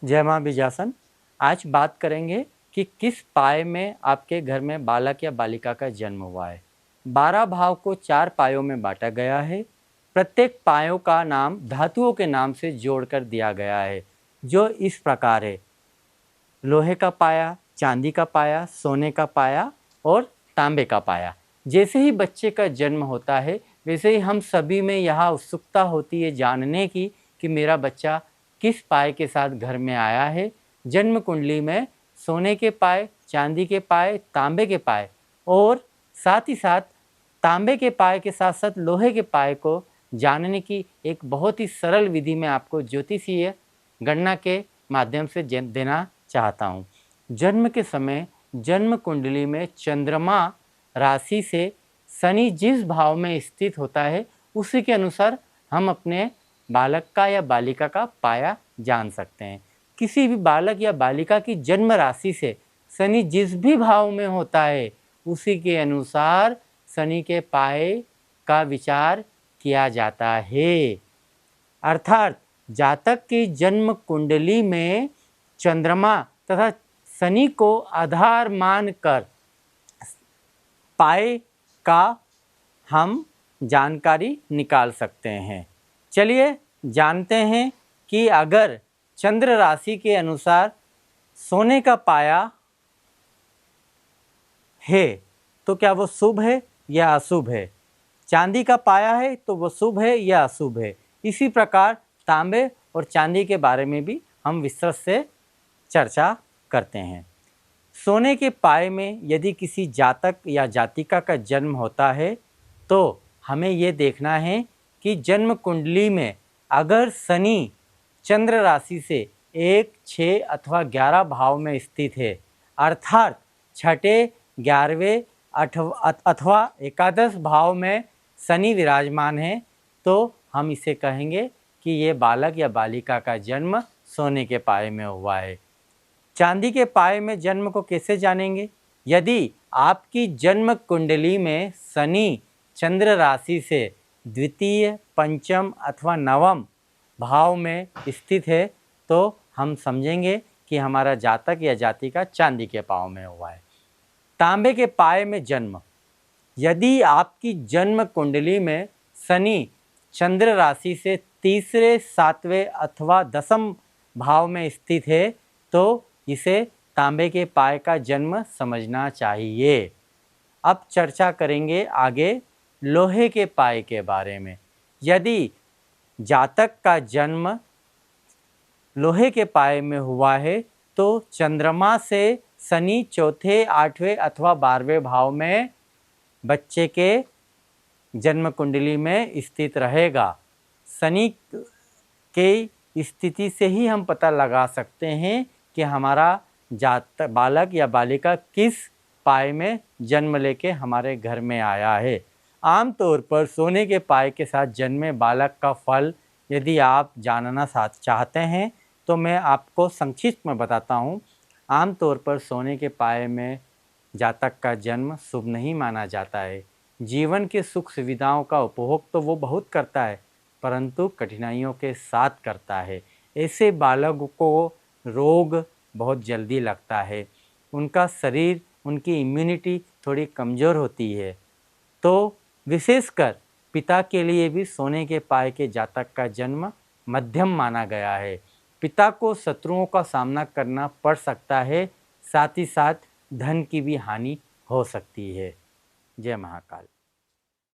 जय माँ बीजासन। आज बात करेंगे कि किस पाए में आपके घर में बालक या बालिका का जन्म हुआ है। 12 भाव को 4 पायों में बांटा गया है। प्रत्येक पायों का नाम धातुओं के नाम से जोड़कर दिया गया है, जो इस प्रकार है: लोहे का पाया, चांदी का पाया, सोने का पाया और तांबे का पाया। जैसे ही बच्चे का जन्म होता है, वैसे ही हम सभी में यह उत्सुकता होती है जानने की कि मेरा बच्चा किस पाए के साथ घर में आया है। जन्म कुंडली में सोने के पाए, चांदी के पाए, तांबे के पाए और साथ ही साथ तांबे के पाए के साथ साथ लोहे के पाए को जानने की एक बहुत ही सरल विधि में आपको ज्योतिषीय गणना के माध्यम से देना चाहता हूँ। जन्म के समय जन्म कुंडली में चंद्रमा राशि से शनि जिस भाव में स्थित होता है, उसी के अनुसार हम अपने बालक का या बालिका का पाया जान सकते हैं। किसी भी बालक या बालिका की जन्म राशि से शनि जिस भी भाव में होता है, उसी के अनुसार शनि के पाए का विचार किया जाता है। अर्थात जातक की जन्म कुंडली में चंद्रमा तथा शनि को आधार मानकर पाए का हम जानकारी निकाल सकते हैं। चलिए जानते हैं कि अगर चंद्र राशि के अनुसार सोने का पाया है तो क्या वो शुभ है या अशुभ है, चांदी का पाया है तो वो शुभ है या अशुभ है। इसी प्रकार तांबे और चांदी के बारे में भी हम विस्तृत से चर्चा करते हैं। सोने के पाए में यदि किसी जातक या जातिका का जन्म होता है तो हमें ये देखना है कि जन्म कुंडली में अगर शनि चंद्र राशि से 1, 6 अथवा 11 भाव में स्थित है, अर्थात छठे, 11वें अथवा एकादश भाव में शनि विराजमान है, तो हम इसे कहेंगे कि ये बालक या बालिका का जन्म सोने के पाए में हुआ है। चांदी के पाए में जन्म को कैसे जानेंगे? यदि आपकी जन्म कुंडली में शनि चंद्र राशि से द्वितीय, पंचम अथवा नवम भाव में स्थित है, तो हम समझेंगे कि हमारा जातक या जातिका चांदी के पाव में हुआ है। तांबे के पाए में जन्म, यदि आपकी जन्म कुंडली में शनि चंद्र राशि से तीसरे, 7वें अथवा 10वें भाव में स्थित है, तो इसे तांबे के पाए का जन्म समझना चाहिए। अब चर्चा करेंगे आगे लोहे के पाए के बारे में। यदि जातक का जन्म लोहे के पाए में हुआ है तो चंद्रमा से शनि चौथे, 8वें अथवा 12वें भाव में बच्चे के जन्म कुंडली में स्थित रहेगा। शनि के स्थिति से ही हम पता लगा सकते हैं कि हमारा बालक या बालिका किस पाए में जन्म लेके हमारे घर में आया है। आमतौर पर सोने के पाए के साथ जन्मे बालक का फल यदि आप जानना चाहते हैं तो मैं आपको संक्षिप्त में बताता हूँ। आमतौर पर सोने के पाए में जातक का जन्म शुभ नहीं माना जाता है। जीवन के सुख सुविधाओं का उपभोग तो वो बहुत करता है, परंतु कठिनाइयों के साथ करता है। ऐसे बालक को रोग बहुत जल्दी लगता है, उनका शरीर, उनकी इम्यूनिटी थोड़ी कमज़ोर होती है। तो विशेषकर पिता के लिए भी सोने के पाए के जातक का जन्म मध्यम माना गया है। पिता को शत्रुओं का सामना करना पड़ सकता है, साथ ही साथ धन की भी हानि हो सकती है। जय महाकाल।